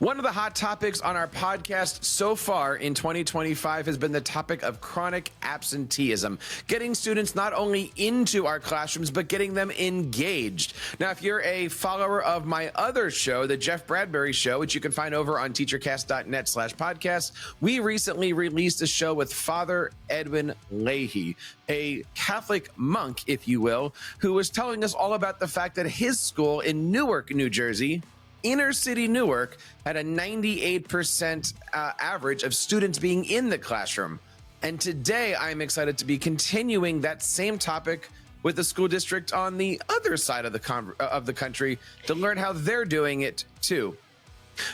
One of the hot topics on our podcast so far in 2025 has been the topic of chronic absenteeism, getting students not only into our classrooms, but getting them engaged. Now, if you're a follower of my other show, the Jeff Bradbury Show, which you can find over on teachercast.net/podcast, we recently released a show with Father Edwin Leahy, a Catholic monk, if you will, who was telling us all about the fact that his school in Newark, New Jersey, inner city Newark, had a 98% average of students being in the classroom. And today I'm excited to be continuing that same topic with the school district on the other side of the country to learn how they're doing it too.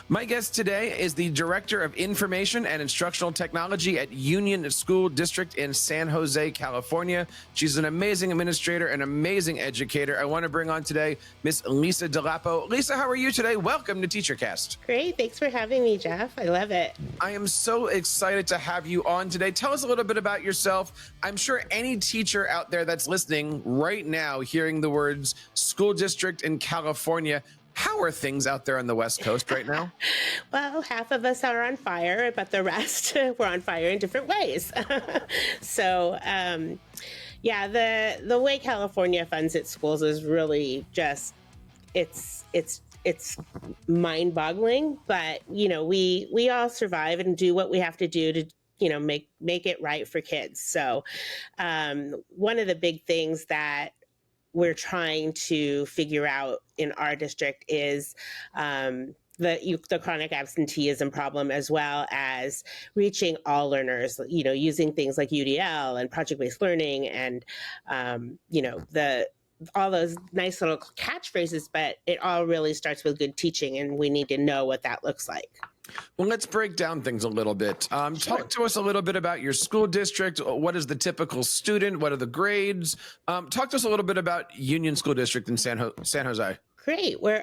My guest today is the Director of Information and Instructional Technology at Union School District in San Jose, California. She's an amazing administrator, an amazing educator. I want to bring on today Miss Lisa DeLapo. Lisa, how are you today? Welcome to TeacherCast. Great. Thanks for having me, Jeff. I love it. I am so excited to have you on today. Tell us a little bit about yourself. I'm sure any teacher out there that's listening right now, hearing the words school district in California, how are things out there on the West Coast right now? Well, half of us are on fire, but the rest we're on fire in different ways. So, the way California funds its schools is really just it's mind-boggling. But we all survive and do what we have to do to make it right for kids. So, one of the big things that we're trying to figure out in our district is the chronic absenteeism problem, as well as reaching all learners, using things like UDL and project-based learning and, all those nice little catchphrases, but it all really starts with good teaching, and we need to know what that looks like. Well, let's break down things a little bit. Sure. Talk to us a little bit about your school district. What is the typical student? What are the grades? Talk to us a little bit about Union School District in San Jose. Great. We're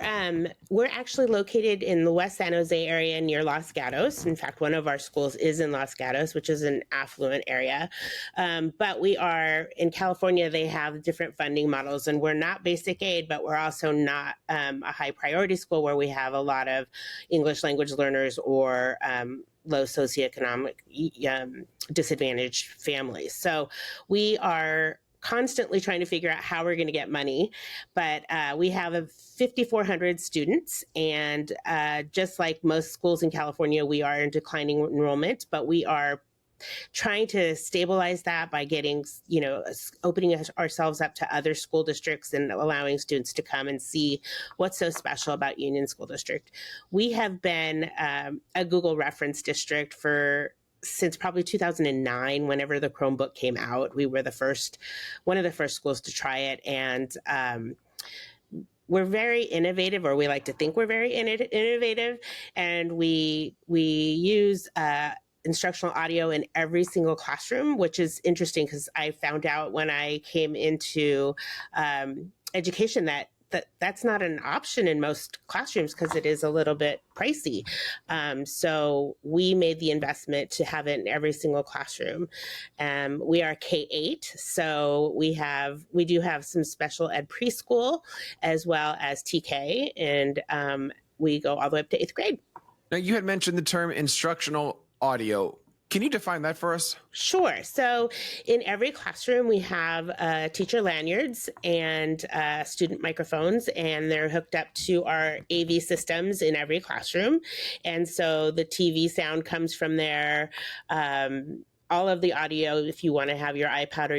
actually located in the West San Jose area near Los Gatos. In fact, one of our schools is in Los Gatos, which is an affluent area. But we are in California. They have different funding models, and we're not basic aid, but we're also not a high priority school where we have a lot of English language learners or low socioeconomic disadvantaged families. So we are constantly trying to figure out how we're going to get money, but we have 5,400 students, and just like most schools in California, we are in declining enrollment, but we are trying to stabilize that by getting, opening ourselves up to other school districts and allowing students to come and see what's so special about Union School District. We have been a Google reference district since probably 2009, whenever the Chromebook came out. We were one of the first schools to try it. And we're very innovative, or we like to think we're very innovative. And we use instructional audio in every single classroom, which is interesting because I found out when I came into education that's not an option in most classrooms because it is a little bit pricey. So we made the investment to have it in every single classroom. We are K-8, so we do have some special ed preschool as well as TK, and we go all the way up to 8th grade. Now, you had mentioned the term instructional audio. Can you define that for us? Sure. So in every classroom, we have teacher lanyards and student microphones, and they're hooked up to our AV systems in every classroom. And so the TV sound comes from there. All of the audio, if you want to have your iPad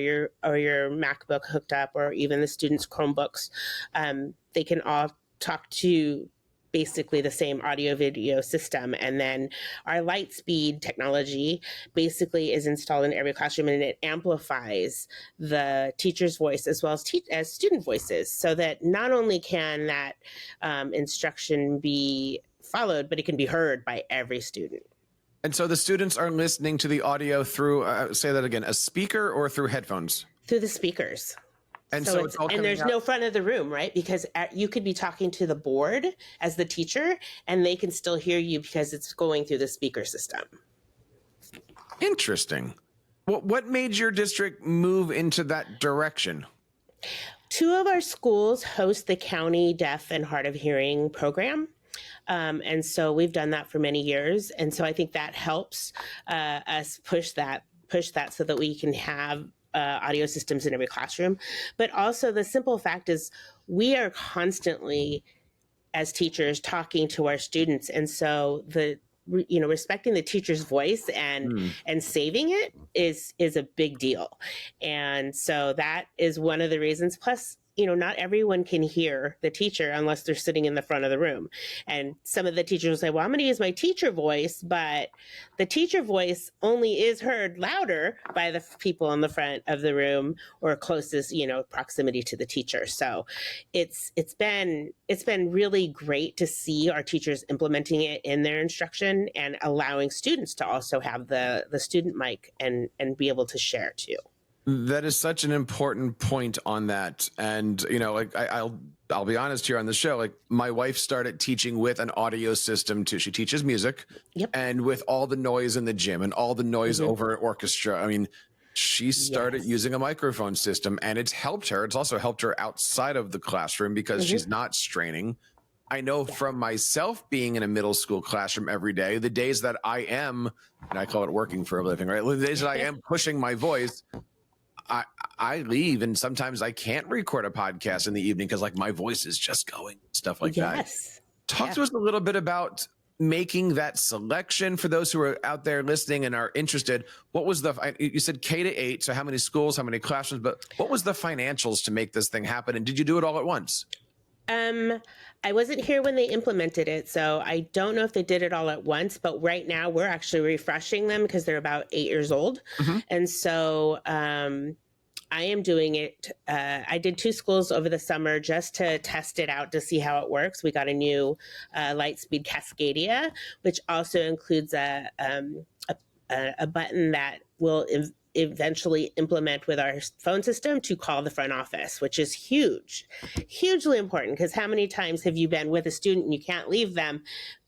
or your MacBook hooked up, or even the students' Chromebooks, they can all talk to basically the same audio video system. And then our Lightspeed technology basically is installed in every classroom, and it amplifies the teacher's voice as well as student voices, so that not only can that instruction be followed, but it can be heard by every student. And so the students are listening to the audio through, say that again, a speaker or through headphones? Through the speakers. And so it's all and there's no front of the room, right? Because you could be talking to the board as the teacher, and they can still hear you because it's going through the speaker system. Interesting. What made your district move into that direction? Two of our schools host the County Deaf and Hard of Hearing program. And so we've done that for many years. And so I think that helps us push that so that we can have audio systems in every classroom. But also the simple fact is we are constantly, as teachers, talking to our students. And so respecting the teacher's voice and saving it is a big deal. And so that is one of the reasons. Plus, not everyone can hear the teacher unless they're sitting in the front of the room. And some of the teachers will say, well, I'm going to use my teacher voice, but the teacher voice only is heard louder by the people in the front of the room or closest, proximity to the teacher. So it's been really great to see our teachers implementing it in their instruction and allowing students to also have the student mic and be able to share too. That is such an important point on that. And, I'll be honest here on the show, like my wife started teaching with an audio system too. She teaches music. Yep. And with all the noise in the gym and all the noise over an orchestra, I mean, she started using a microphone system and it's helped her. It's also helped her outside of the classroom because she's not straining. I know from myself being in a middle school classroom every day, the days that I am, and I call it working for a living, right? The days that I am pushing my voice, I leave, and sometimes I can't record a podcast in the evening because like my voice is just going, stuff like that. Talk to us a little bit about making that selection for those who are out there listening and are interested. What was you said K-8, so how many schools, how many classrooms, but what was the financials to make this thing happen? And did you do it all at once? I wasn't here when they implemented it, so I don't know if they did it all at once, but right now we're actually refreshing them because they're about 8 years old. And so I am doing it. I did 2 schools over the summer just to test it out to see how it works. We got a new Lightspeed Cascadia, which also includes a button that will eventually implement with our phone system to call the front office, which is hugely important, because how many times have you been with a student and you can't leave them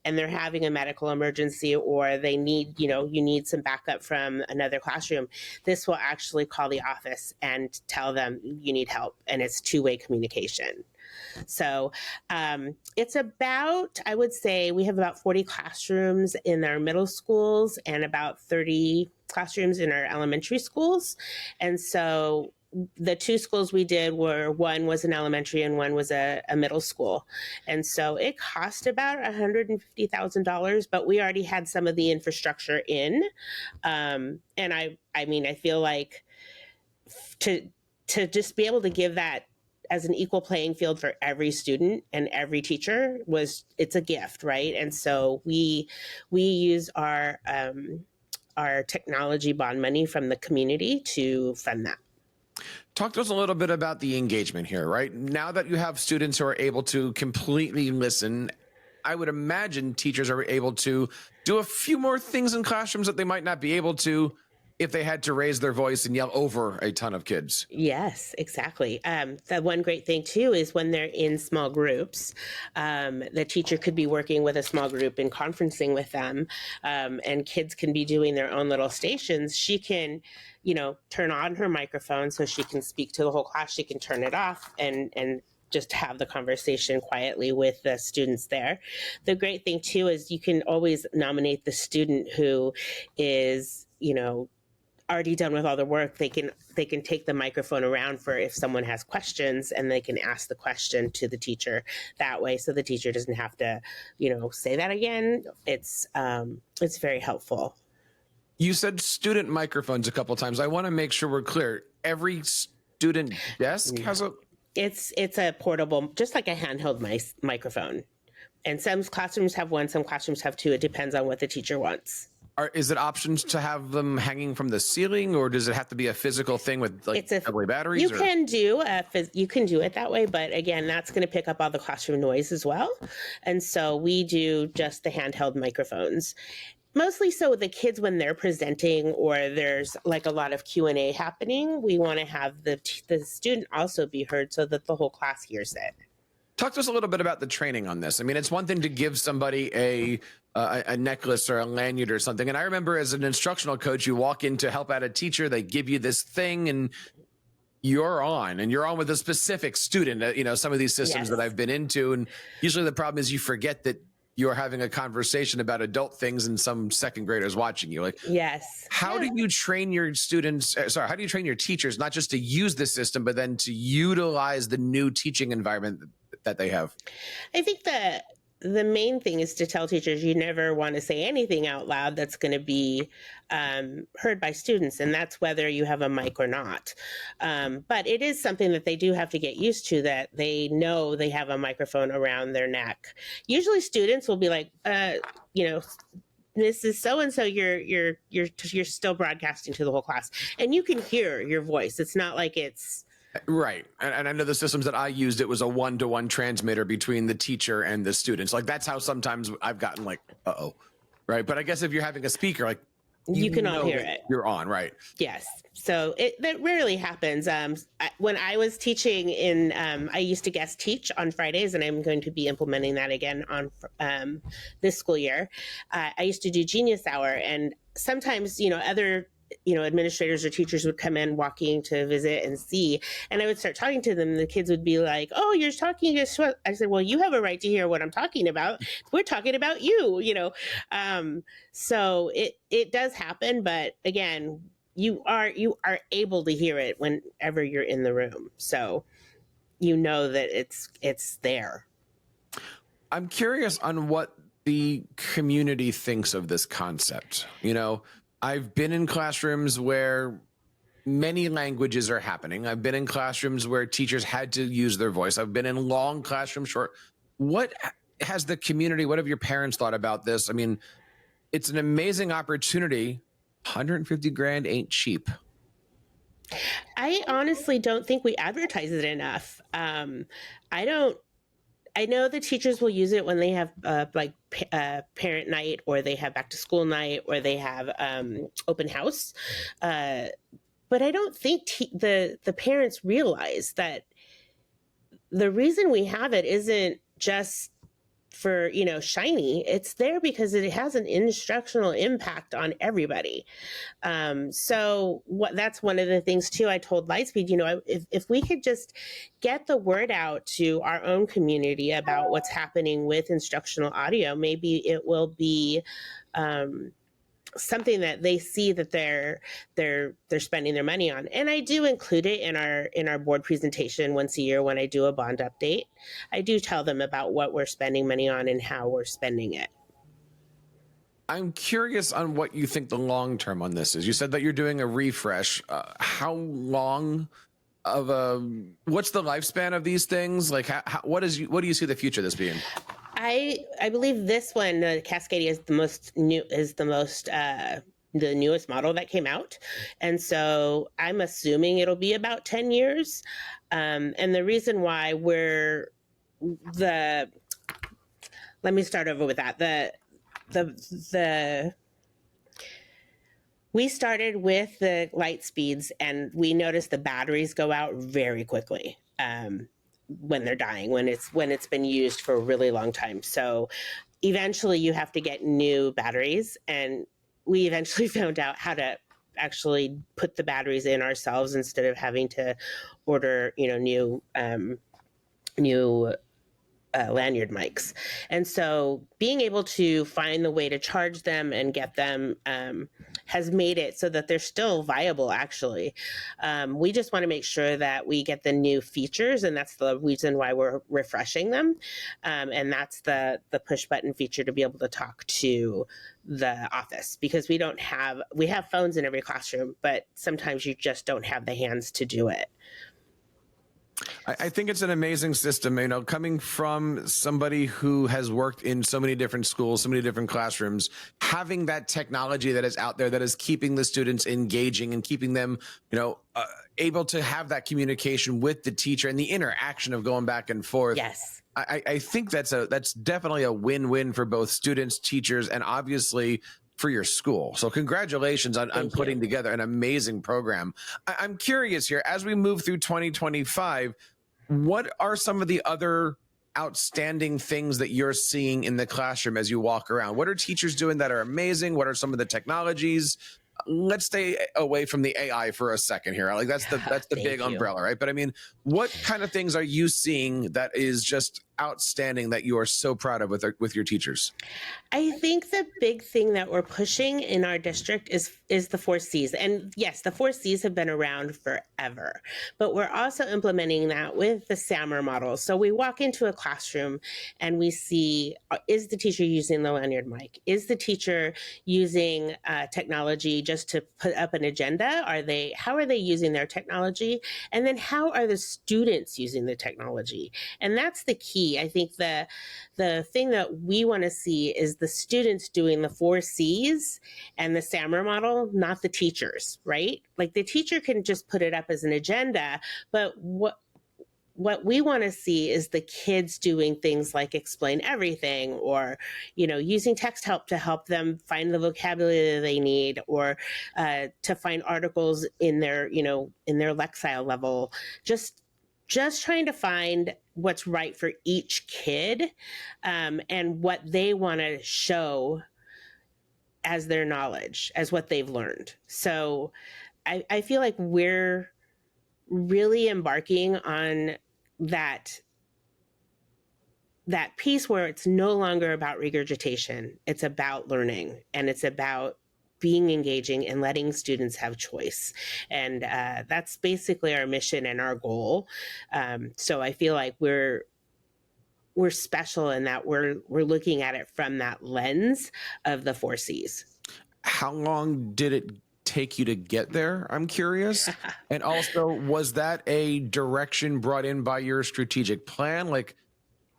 and they're having a medical emergency or they need, you need some backup from another classroom? This will actually call the office and tell them you need help, and it's two-way communication. So it's about, I would say we have about 40 classrooms in our middle schools and about 30 classrooms in our elementary schools. And so the 2 schools we did were, one was an elementary and one was a middle school. And so it cost about $150,000, but we already had some of the infrastructure in. And I mean, I feel like to just be able to give that as an equal playing field for every student and every teacher it's a gift, right? And so we use our technology bond money from the community to fund that. Talk to us a little bit about the engagement here, right? Now that you have students who are able to completely listen, I would imagine teachers are able to do a few more things in classrooms that they might not be able to if they had to raise their voice and yell over a ton of kids. Yes, exactly. The one great thing too is when they're in small groups, the teacher could be working with a small group and conferencing with them, and kids can be doing their own little stations. She can, turn on her microphone so she can speak to the whole class. She can turn it off and just have the conversation quietly with the students there. The great thing too is you can always nominate the student who is, already done with all the work. They can take the microphone around for if someone has questions, and they can ask the question to the teacher that way, so the teacher doesn't have to, say that again. It's very helpful. You said student microphones a couple of times. I want to make sure we're clear. Every student desk has a... It's a portable, just like a handheld microphone. And some classrooms have one, some classrooms have 2. It depends on what the teacher wants. Is it options to have them hanging from the ceiling, or does it have to be a physical thing with AA batteries? You can do it that way, but again, that's going to pick up all the classroom noise as well. And so we do just the handheld microphones. Mostly so the kids, when they're presenting or there's like a lot of Q&A happening, we want to have the student also be heard so that the whole class hears it. Talk to us a little bit about the training on this. I mean, it's one thing to give somebody a necklace or a lanyard or something. And I remember as an instructional coach, you walk in to help out a teacher, they give you this thing and you're on with a specific student, some of these systems that I've been into. And usually the problem is you forget that you're having a conversation about adult things and some second graders watching you. Like, Yes. how do you train your students? How do you train your teachers, not just to use the system, but then to utilize the new teaching environment that they have? I think the main thing is to tell teachers you never want to say anything out loud that's going to be heard by students, and that's whether you have a mic or not. But it is something that they do have to get used to, that they know they have a microphone around their neck. Usually students will be like, this is so and so. You're still broadcasting to the whole class, and you can hear your voice. It's not like it's right. And I know the systems that I used, it was a 1-to-1 transmitter between the teacher and the students. Like, that's how sometimes I've gotten like, uh-oh, right? But I guess if you're having a speaker, like, you can all hear it. You're on, right? Yes. So that rarely happens. When I was teaching I used to guest teach on Fridays, and I'm going to be implementing that again on this school year. I used to do Genius Hour, and sometimes, other administrators or teachers would come in walking to visit and see, and I would start talking to them. And the kids would be like, "Oh, you're talking to what?" I said, "Well, you have a right to hear what I'm talking about. We're talking about you." So it does happen, but again, you are able to hear it whenever you're in the room, so that it's there. I'm curious on what the community thinks of this concept. I've been in classrooms where many languages are happening. I've been in classrooms where teachers had to use their voice. I've been in long classrooms, short. What has the community, what have your parents thought about this? I mean, it's an amazing opportunity. 150 grand ain't cheap. I honestly don't think we advertise it enough. I know the teachers will use it when they have parent night, or they have back to school night, or they have open house. But I don't think the parents realize that the reason we have it isn't just for, shiny. It's there because it has an instructional impact on everybody. That's one of the things too. I told Lightspeed, if we could just get the word out to our own community about what's happening with instructional audio, maybe it will be something that they see that they're spending their money on. And I do include it in our board presentation once a year when I do a bond update. I do tell them about what we're spending money on and how we're spending it. I'm curious on what you think the long term on this is. You said that you're doing a refresh. How long of what's the lifespan of these things? Like, what do you see the future of this being? I believe this one, the Cascadia, is the newest model that came out, and so I'm assuming it'll be about 10 years. And the reason why let me start over with that. We started with the light speeds, and we noticed the batteries go out very quickly. When they're dying, when it's been used for a really long time. So eventually you have to get new batteries, and we eventually found out how to actually put the batteries in ourselves instead of having to order, new lanyard mics. And so being able to find the way to charge them and get them has made it so that they're still viable, actually. We just want to make sure that we get the new features, and that's the reason why we're refreshing them. And that's the push button feature to be able to talk to the office, because we have phones in every classroom, but sometimes you just don't have the hands to do it. I think it's an amazing system, coming from somebody who has worked in so many different schools, so many different classrooms, having that technology that is out there that is keeping the students engaging and keeping them, able to have that communication with the teacher and the interaction of going back and forth. Yes. I think that's definitely a win-win for both students, teachers, and obviously for your school. So congratulations on putting together an amazing program. I'm curious here, as we move through 2025, what are some of the other outstanding things that you're seeing in the classroom as you walk around? What are teachers doing that are amazing? What are some of the technologies? Let's stay away from the AI for a second here. Like that's the big umbrella, right? But I mean, what kind of things are you seeing that is just outstanding that you are so proud of with your teachers? I think the big thing that we're pushing in our district is the 4 Cs. And yes, the 4 Cs have been around forever, but we're also implementing that with the SAMR model. So we walk into a classroom and we see, is the teacher using the lanyard mic? Is the teacher using technology just to put up an agenda? How are they using their technology? And then how are the students using the technology? And that's the key. I think the thing that we want to see is the students doing the 4 Cs and the SAMR model, not the teachers, right? Like the teacher can just put it up as an agenda, but what we want to see is the kids doing things like explain everything, or using text help to help them find the vocabulary that they need, or to find articles in their Lexile level. Just trying to find what's right for each kid, and what they want to show as their knowledge, as what they've learned. So I feel like we're really embarking on that piece where it's no longer about regurgitation. It's about learning, and it's about being engaging and letting students have choice. And that's basically our mission and our goal. So I feel like we're special in that we're looking at it from that lens of the 4 Cs. How long did it take you to get there? I'm curious. And also, was that a direction brought in by your strategic plan? Like,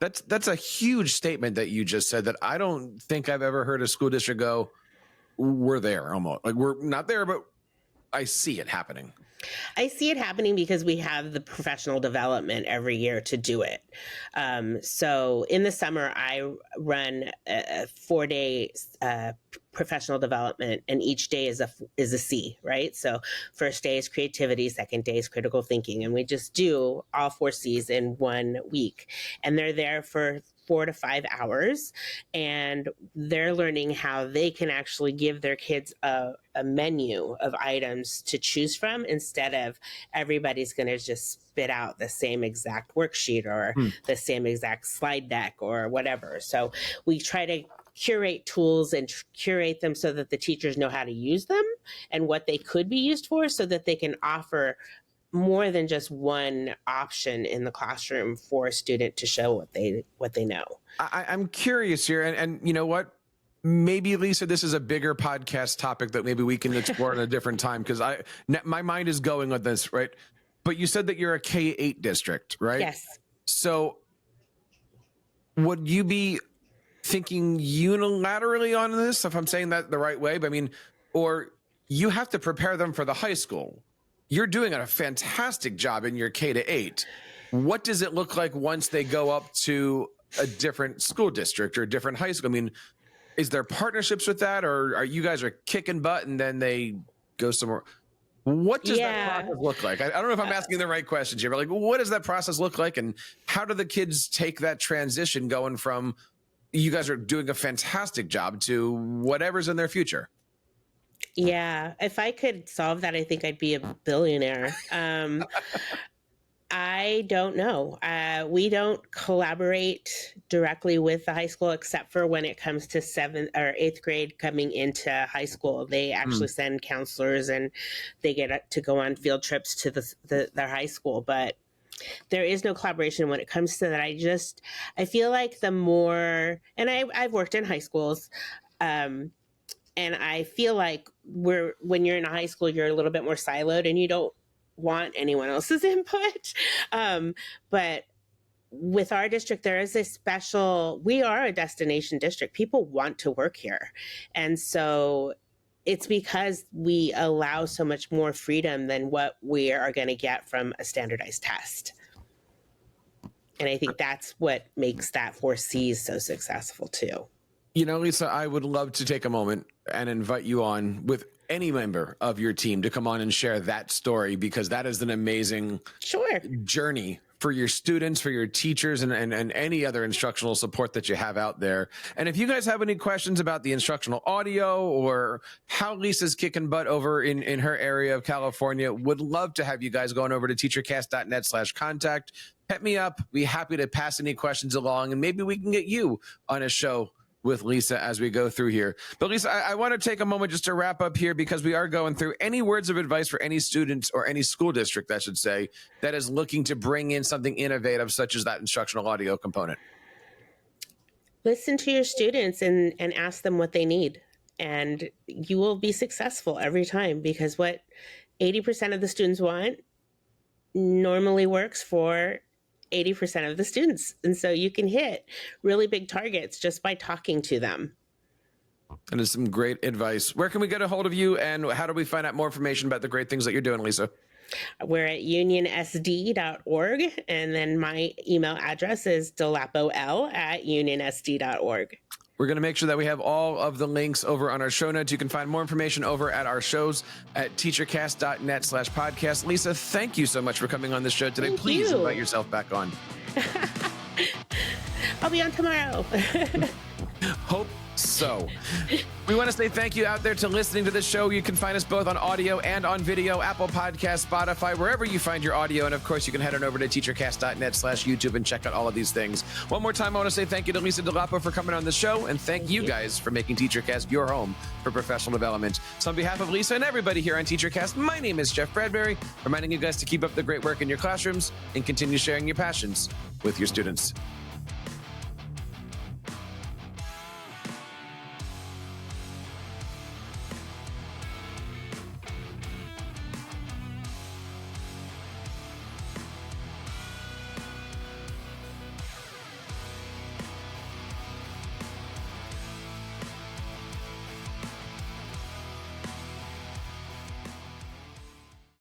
that's a huge statement that you just said that I don't think I've ever heard a school district go, we're there almost. Like, we're not there, but I see it happening. I see it happening because we have the professional development every year to do it. So in the summer, I run a 4-day professional development, and each day is a C, right? So first day is creativity, second day is critical thinking, and we just do all 4 Cs in 1 week. And they're there for 4 to 5 hours, and they're learning how they can actually give their kids a menu of items to choose from, instead of everybody's going to just spit out the same exact worksheet or the same exact slide deck or whatever. So we try to curate tools and curate them so that the teachers know how to use them and what they could be used for, so that they can offer more than just one option in the classroom for a student to show what they know. I'm curious here, and you know what? Maybe, Lisa, this is a bigger podcast topic that maybe we can explore at a different time, because my mind is going with this, right? But you said that you're a K-8 district, right? Yes. So would you be thinking unilaterally on this, if I'm saying that the right way? But I mean, or you have to prepare them for the high school. You're doing a fantastic job in your K-8. What does it look like once they go up to a different school district or a different high school? I mean, is there partnerships with that, or are you guys kicking butt and then they go somewhere? What does that process look like? I don't know if I'm asking the right questions here, but like, what does that process look like, and how do the kids take that transition going from you guys are doing a fantastic job to whatever's in their future? Yeah, if I could solve that, I think I'd be a billionaire. I don't know. We don't collaborate directly with the high school, except for when it comes to 7th or 8th grade coming into high school. They actually send counselors, and they get to go on field trips to their high school. But there is no collaboration when it comes to that. I feel like the more, and I've worked in high schools, and I feel like when you're in a high school, you're a little bit more siloed, and you don't want anyone else's input. But with our district, there is we are a destination district. People want to work here. And so it's because we allow so much more freedom than what we are going to get from a standardized test. And I think that's what makes that 4 Cs so successful too. You know, Lisa, I would love to take a moment and invite you on with any member of your team to come on and share that story, because that is an amazing journey for your students, for your teachers, and any other instructional support that you have out there. And if you guys have any questions about the instructional audio or how Lisa's kicking butt over in her area of California, would love to have you guys going over to teachercast.net/contact. hit me up. Be happy to pass any questions along, and maybe we can get you on a show with Lisa as we go through here. But Lisa, I want to take a moment just to wrap up here, because we are going through any words of advice for any student or any school district, I should say, that is looking to bring in something innovative such as that instructional audio component. Listen to your students and ask them what they need, and you will be successful every time, because what 80% of the students want normally works for 80% of the students. And so you can hit really big targets just by talking to them. That is some great advice. Where can we get a hold of you, and how do we find out more information about the great things that you're doing, Lisa? We're at unionsd.org, and then my email address is delapol@unionsd.org. We're going to make sure that we have all of the links over on our show notes. You can find more information over at our shows at teachercast.net/podcast. Lisa, thank you so much for coming on the show today. Please invite yourself back on. I'll be on tomorrow. Hope so. We want to say thank you out there to listening to this show. You can find us both on audio and on video, Apple Podcasts, Spotify, wherever you find your audio. And of course, you can head on over to teachercast.net/YouTube and check out all of these things. One more time, I want to say thank you to Lisa DeLapo for coming on the show, and thank you guys for making TeacherCast your home for professional development. So on behalf of Lisa and everybody here on TeacherCast, my name is Jeff Bradbury, reminding you guys to keep up the great work in your classrooms and continue sharing your passions with your students.